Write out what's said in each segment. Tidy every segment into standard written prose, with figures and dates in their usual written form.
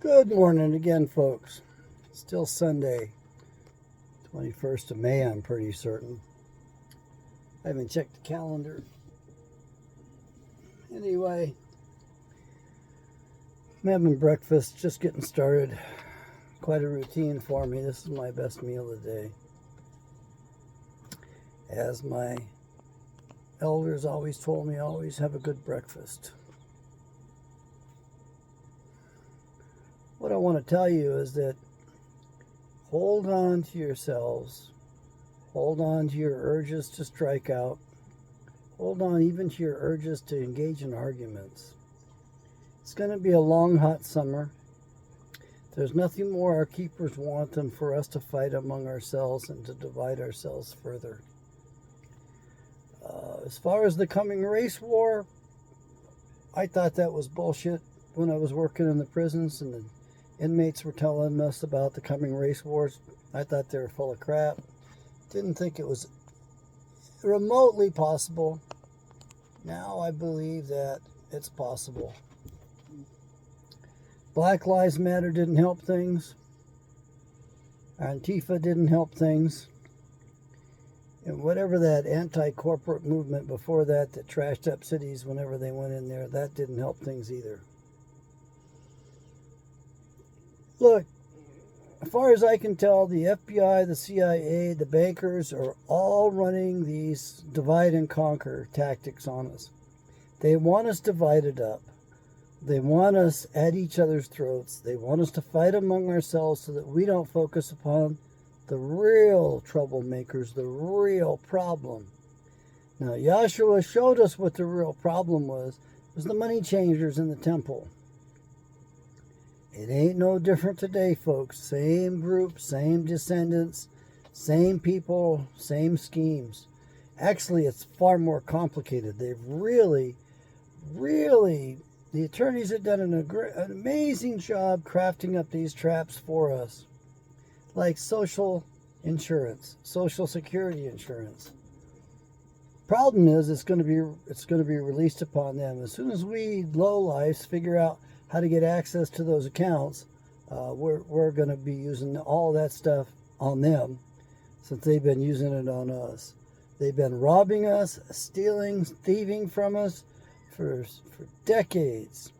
Good morning again, folks. Still Sunday, 21st of May, I'm pretty certain. I haven't checked the calendar. Anyway, I'm having breakfast, just getting started. Quite a routine for me. This is my best meal of the day. As my elders always told me, always have a good breakfast. What I want to tell you is that hold on to yourselves. Hold on to your urges to strike out. Hold on even to your urges to engage in arguments. It's going to be a long, hot summer. There's nothing more our keepers want than for us to fight among ourselves and to divide ourselves further. As far as the coming race war, I thought that was bullshit when I was working in the prisons and the inmates were telling us about the coming race wars. I thought they were full of crap. Didn't think it was remotely possible. Now I believe that it's possible. Black Lives Matter didn't help things. Antifa didn't help things. And whatever that anti-corporate movement before that trashed up cities whenever they went in there, that didn't help things either. Look, as far as I can tell, the FBI, the CIA, the bankers are all running these divide and conquer tactics on us. They want us divided up. They want us at each other's throats. They want us to fight among ourselves so that we don't focus upon the real troublemakers, the real problem. Now, Yahshua showed us what the real problem was. It was the money changers in the temple. It ain't no different today, folks. Same group, same descendants, same people, same schemes. Actually, it's far more complicated. They've really, the attorneys have done an amazing job crafting up these traps for us. Like social insurance, social security insurance. Problem is, it's going to be released upon them as soon as we lowlifes figure out how to get access to those accounts. We're going to be using all that stuff on them, since they've been using it on us. They've been robbing us, stealing, thieving from us for decades.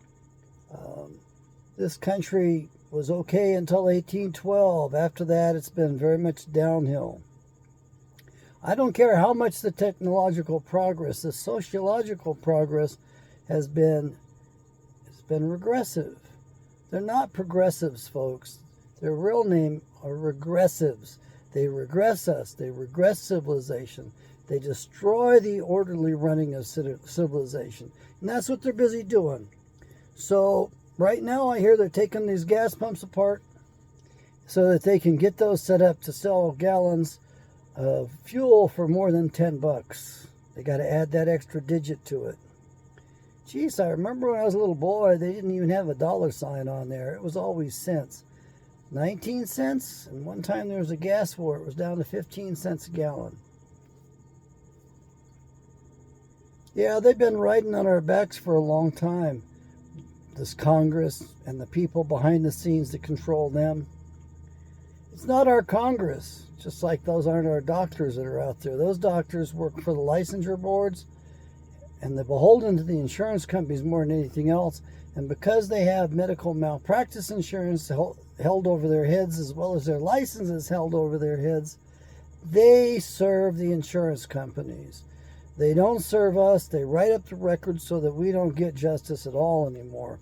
This country was okay until 1812. After that, it's been very much downhill. I don't care how much the technological progress, the sociological progress has been regressive. They're not progressives, folks. Their real name are regressives. They regress us. They regress civilization. They destroy the orderly running of civilization. And that's what they're busy doing. So right now I hear they're taking these gas pumps apart so that they can get those set up to sell gallons of fuel for more than $10. They got to add that extra digit to it. Geez, I remember when I was a little boy, they didn't even have a dollar sign on there. It was always cents. 19 cents, and one time there was a gas war. It was down to 15 cents a gallon. Yeah, they've been riding on our backs for a long time. This Congress and the people behind the scenes that control them. It's not our Congress, just like those aren't our doctors that are out there. Those doctors work for the licensure boards, and they're beholden to the insurance companies more than anything else. And because they have medical malpractice insurance held over their heads, as well as their licenses held over their heads, they serve the insurance companies. They don't serve us. They write up the records so that we don't get justice at all anymore.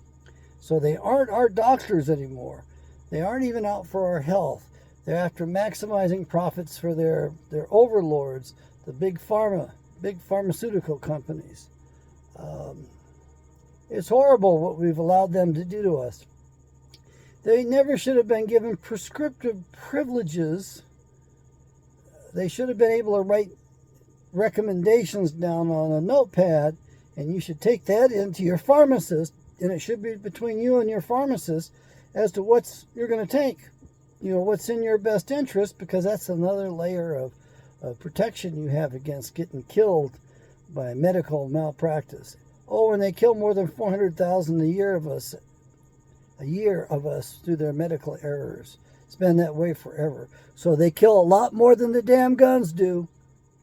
So they aren't our doctors anymore. They aren't even out for our health. They're after maximizing profits for their overlords, the big pharmaceutical companies. It's horrible what we've allowed them to do to us. They never should have been given prescriptive privileges. They should have been able to write recommendations down on a notepad, and you should take that into your pharmacist, and it should be between you and your pharmacist as to what's you're going to take. You know, what's in your best interest, because that's another layer of protection you have against getting killed by medical malpractice. Oh, and they kill more than 400,000 a year of us. a year of us through their medical errors. It's been that way forever. So they kill a lot more than the damn guns do.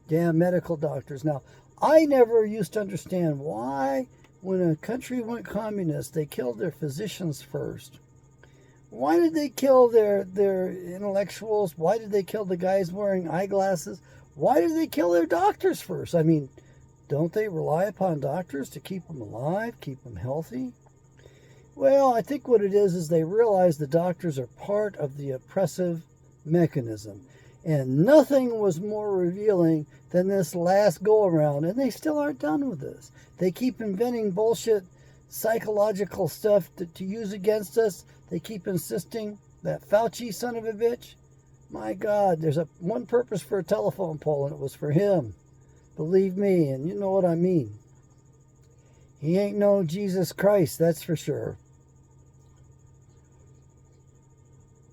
Damn medical doctors. Now, I never used to understand why, when a country went communist, they killed their physicians first. Why did they kill their intellectuals? Why did they kill the guys wearing eyeglasses? Why did they kill their doctors first? I mean, don't they rely upon doctors to keep them alive, keep them healthy? Well, I think what it is they realize the doctors are part of the oppressive mechanism. And nothing was more revealing than this last go-around. And they still aren't done with this. They keep inventing bullshit psychological stuff to use against us. They keep insisting that Fauci son of a bitch, my God, there's one purpose for a telephone pole, and it was for him. Believe me, and you know what I mean. He ain't no Jesus Christ, that's for sure.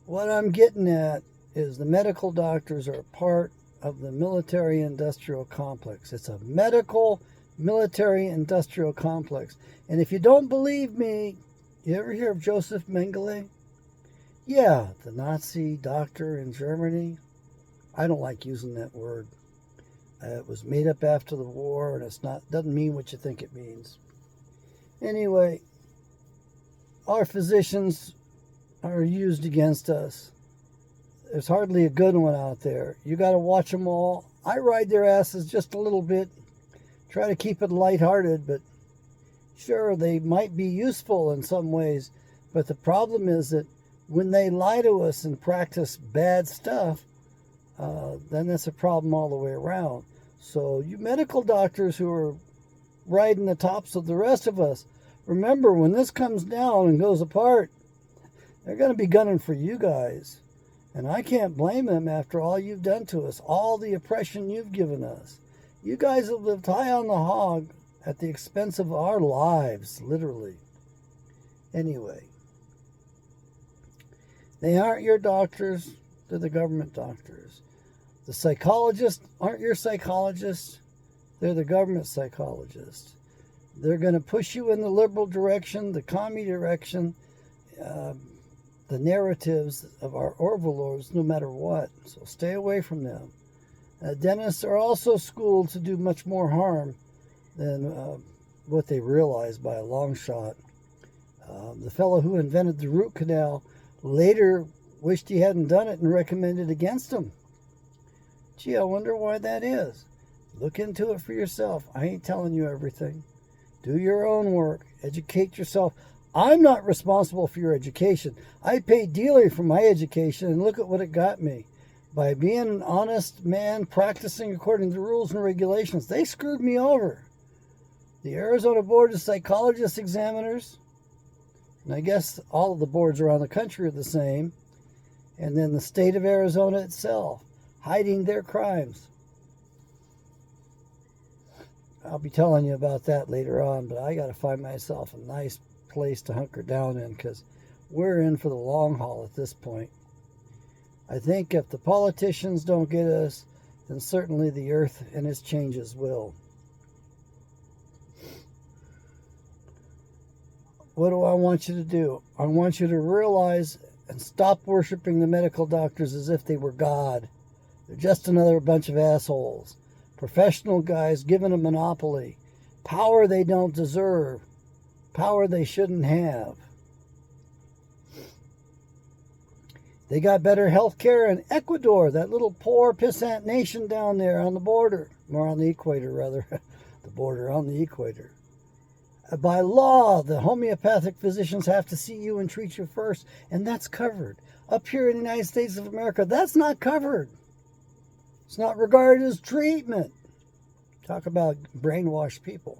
What I'm getting at is the medical doctors are part of the military-industrial complex. It's a medical military-industrial complex. And if you don't believe me, you ever hear of Joseph Mengele? Yeah, the Nazi doctor in Germany. I don't like using that word. It was made up after the war, and doesn't mean what you think it means. Anyway, our physicians are used against us. There's hardly a good one out there. You got to watch them all. I ride their asses just a little bit. Try to keep it lighthearted, but sure, they might be useful in some ways. But the problem is that when they lie to us and practice bad stuff, then that's a problem all the way around. So you medical doctors who are riding the tops of the rest of us, remember, when this comes down and goes apart, they're going to be gunning for you guys. And I can't blame them after all you've done to us, all the oppression you've given us. You guys have lived high on the hog at the expense of our lives, literally. Anyway, they aren't your doctors, they're the government doctors. The psychologists aren't your psychologists, they're the government psychologists. They're going to push you in the liberal direction, the commie direction, the narratives of our overlords, no matter what. So stay away from them. Dentists are also schooled to do much more harm than what they realize by a long shot. The fellow who invented the root canal later wished he hadn't done it and recommended against him. Gee, I wonder why that is. Look into it for yourself. I ain't telling you everything. Do your own work. Educate yourself. I'm not responsible for your education. I paid dearly for my education, and look at what it got me. By being an honest man practicing according to the rules and regulations, they screwed me over. The Arizona Board of Psychologists Examiners, and I guess all of the boards around the country are the same, and then the state of Arizona itself, hiding their crimes. I'll be telling you about that later on, but I got to find myself a nice place to hunker down in, because we're in for the long haul at this point. I think if the politicians don't get us, then certainly the earth and its changes will. What do I want you to do? I want you to realize and stop worshiping the medical doctors as if they were God. They're just another bunch of assholes. Professional guys given a monopoly. Power they don't deserve. Power they shouldn't have. They got better health care in Ecuador, that little poor pissant nation down there on the border. Or on the equator, rather. The border on the equator. By law, the homeopathic physicians have to see you and treat you first, and that's covered. Up here in the United States of America, that's not covered. It's not regarded as treatment. Talk about brainwashed people.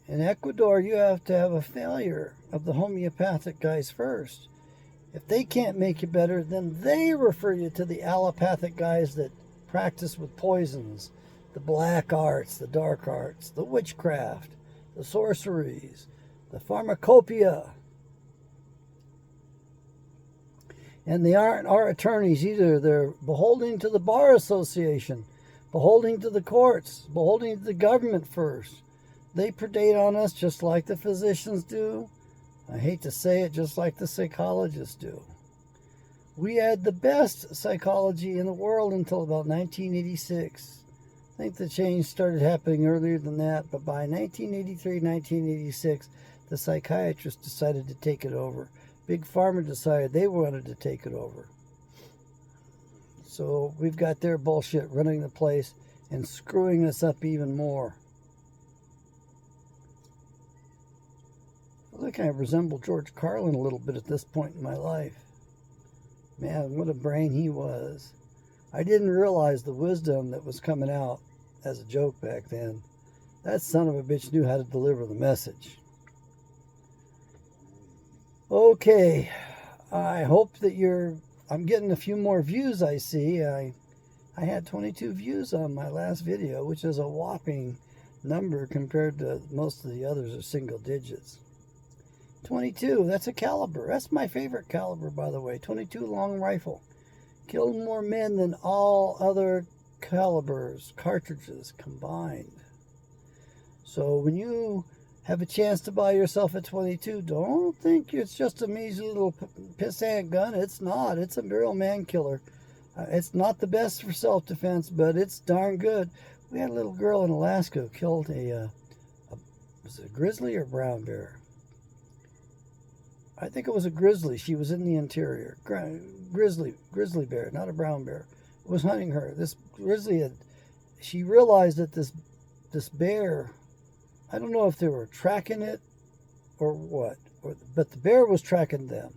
In Ecuador, you have to have a failure of the homeopathic guys first. If they can't make you better, then they refer you to the allopathic guys that practice with poisons, the black arts, the dark arts, the witchcraft, the sorceries, the pharmacopoeia. And they aren't our attorneys either. They're beholden to the Bar Association, beholden to the courts, beholden to the government first. They predate on us just like the physicians do. I hate to say it, just like the psychologists do. We had the best psychology in the world until about 1986. I think the change started happening earlier than that, but by 1983, 1986, the psychiatrists decided to take it over. Big Pharma decided they wanted to take it over. So we've got their bullshit running the place and screwing us up even more. I think I resemble George Carlin a little bit at this point in my life. Man, what a brain he was. I didn't realize the wisdom that was coming out as a joke back then. That son of a bitch knew how to deliver the message. Okay, I hope that I'm getting a few more views, I see. I had 22 views on my last video, which is a whopping number compared to most of the others are single digits. 22, that's a caliber. That's my favorite caliber, by the way. 22 long rifle. Killed more men than all other calibers, cartridges combined. So when you have a chance to buy yourself a 22, don't think it's just a measly little pissant gun. It's not. It's a real man killer. It's not the best for self-defense, but it's darn good. We had a little girl in Alaska who killed was it a grizzly or brown bear? I think it was a grizzly. She was in the interior. Grizzly bear, not a brown bear, was hunting her. This grizzly she realized that this bear, I don't know if they were tracking it or what, but the bear was tracking them.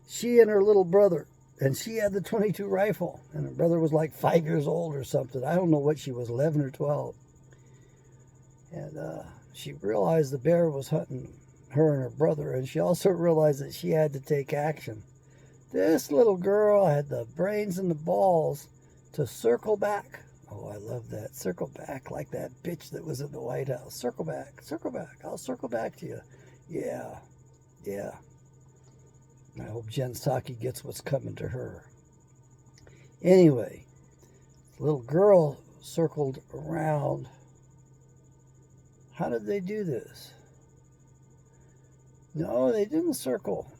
She and her little brother, and she had the 22 rifle, and her brother was like 5 years old or something. I don't know what she was, 11 or 12. And she realized the bear was hunting her and her brother, and she also realized that she had to take action. This little girl had the brains and the balls to circle back. Oh, I love that. Circle back like that bitch that was in the White House. Circle back, circle back. I'll circle back to you. Yeah, yeah. I hope Jen Psaki gets what's coming to her. Anyway, the little girl circled around. How did they do this? No, they didn't circle.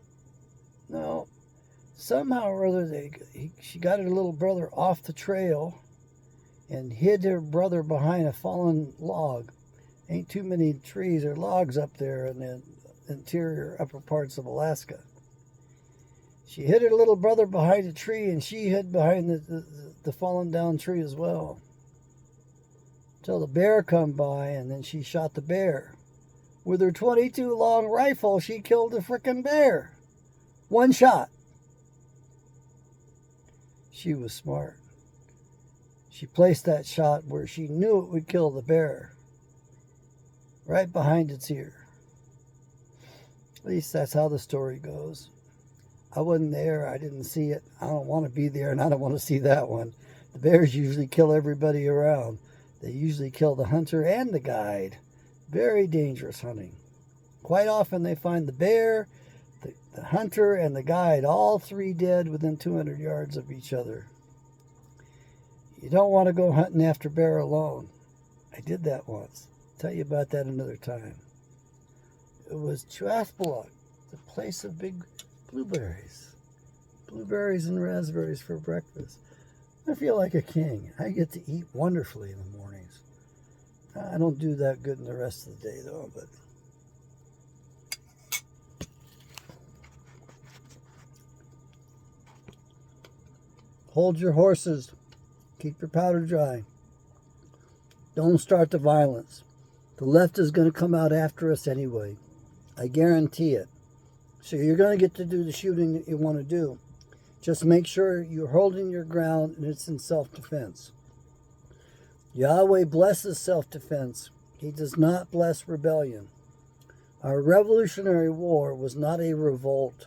No. Somehow or other, she got her little brother off the trail and hid her brother behind a fallen log. Ain't too many trees or logs up there in the interior upper parts of Alaska. She hid her little brother behind a tree, and she hid behind the fallen down tree as well. Till the bear come by, and then she shot the bear. With her 22 long rifle, she killed the frickin' bear. One shot. She was smart. She placed that shot where she knew it would kill the bear. Right behind its ear. At least that's how the story goes. I wasn't there. I didn't see it. I don't want to be there, and I don't want to see that one. The bears usually kill everybody around. They usually kill the hunter and the guide. Very dangerous hunting. Quite often they find the bear, the hunter, and the guide, all three dead within 200 yards of each other. You don't want to go hunting after bear alone. I did that once. I'll tell you about that another time. It was Chuaspaluk, the place of big blueberries. Blueberries and raspberries for breakfast. I feel like a king. I get to eat wonderfully in the mornings. I don't do that good in the rest of the day, though, but hold your horses. Keep your powder dry. Don't start the violence. The left is going to come out after us anyway. I guarantee it. So you're going to get to do the shooting that you want to do. Just make sure you're holding your ground and it's in self-defense. Yahweh blesses self-defense. He does not bless rebellion. Our Revolutionary War was not a revolt.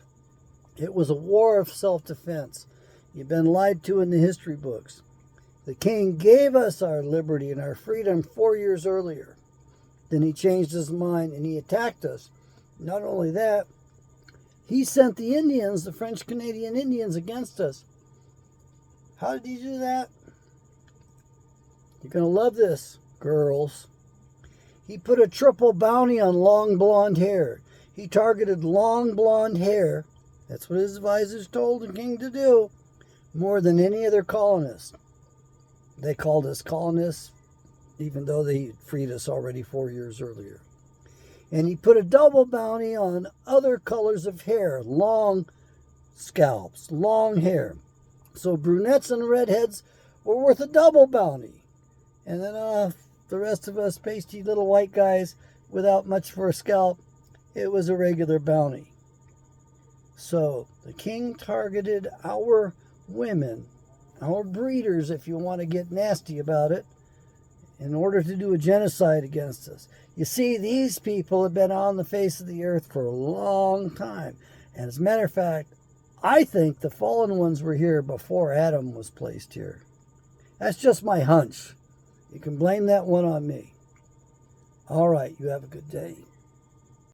It was a war of self-defense. You've been lied to in the history books. The king gave us our liberty and our freedom 4 years earlier. Then he changed his mind and he attacked us. Not only that, he sent the Indians, the French-Canadian Indians, against us. How did he do that? You're going to love this, girls. He put a triple bounty on long blonde hair. He targeted long blonde hair. That's what his advisors told the king to do, more than any other colonist. They called us colonists, even though they freed us already 4 years earlier. And he put a double bounty on other colors of hair, long scalps, long hair. So brunettes and redheads were worth a double bounty. And then the rest of us pasty little white guys without much for a scalp, it was a regular bounty. So the king targeted our women, our breeders, if you want to get nasty about it, in order to do a genocide against us. You see, these people have been on the face of the earth for a long time. And as a matter of fact, I think the fallen ones were here before Adam was placed here. That's just my hunch. You can blame that one on me. All right, you have a good day.